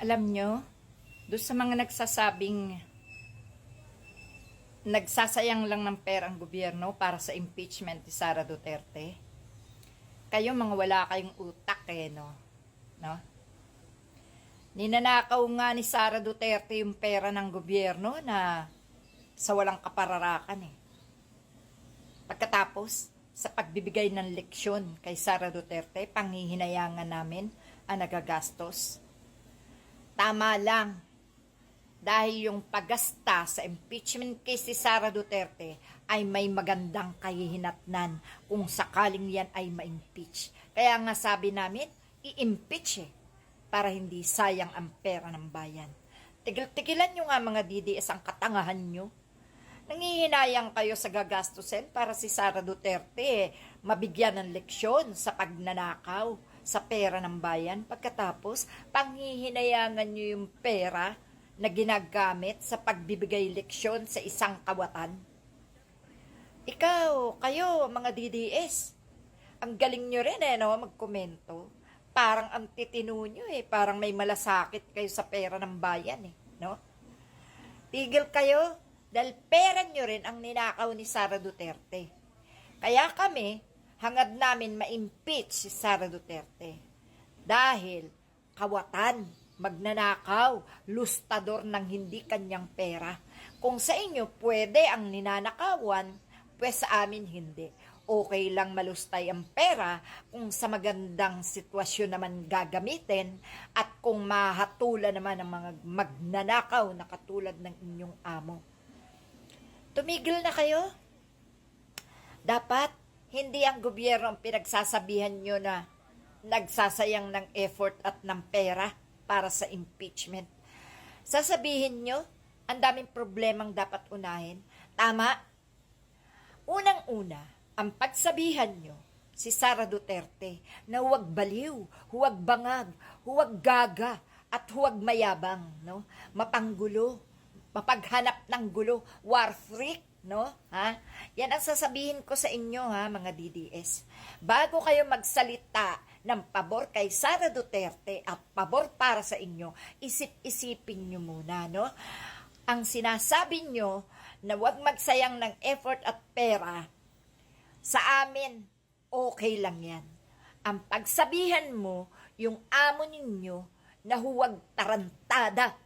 Alam nyo, doon sa mga nagsasabing nagsasayang lang ng pera ang gobyerno para sa impeachment ni Sara Duterte, kayo mga wala kayong utak no? No? Ninanakaw nga ni Sara Duterte yung pera ng gobyerno na sa walang kapararakan Pagkatapos, sa pagbibigay ng leksyon kay Sara Duterte, panghihinayangan namin ang nagagastos. Tama lang. Dahil yung paggasta sa impeachment case si Sara Duterte ay may magandang kahihinatnan kung sakaling yan ay ma-impeach. Kaya nga sabi namin, i-impeach para hindi sayang ang pera ng bayan. Tigil-tigilan nyo nga mga DDS ang katangahan nyo. Nangihinayang kayo sa gagastusin para si Sara Duterte mabigyan ng leksyon sa pagnanakaw sa pera ng bayan. Pagkatapos, panghihinayangan nyo yung pera na ginagamit sa pagbibigay leksyon sa isang kawatan. Ikaw, kayo, mga DDS, ang galing nyo rin magkomento. Parang ang titino nyo parang may malasakit kayo sa pera ng bayan no? Tigil kayo, dahil pera nyo rin ang ninakaw ni Sara Duterte. Kaya kami, hangad namin ma-impeach si Sara Duterte. Dahil kawatan, magnanakaw, lustador ng hindi kanyang pera. Kung sa inyo pwede ang ninanakawan, pues sa amin hindi. Okay lang malustay ang pera kung sa magandang sitwasyon naman gagamitin at kung mahatulan naman ang mga magnanakaw na katulad ng inyong amo. Tumigil na kayo. Dapat hindi ang gobyerno ang pinagsasabihan nyo na nagsasayang ng effort at ng pera para sa impeachment. Sasabihin nyo, ang daming problemang dapat unahin. Tama. Unang-una, ang pagsabihan nyo, si Sara Duterte, na huwag baliw, huwag bangag, huwag gaga, at huwag mayabang, no? Mapanggulo, mapaghanap ng gulo, war freak, no? Ha? Yan ang sasabihin ko sa inyo, mga DDS. Bago kayo magsalita ng pabor kay Sara Duterte at pabor para sa inyo, isip-isipin nyo muna, no? Ang sinasabi nyo na huwag magsayang ng effort at pera, sa amin, okay lang yan. Ang pagsabihan mo, yung amo ninyo na huwag tarantado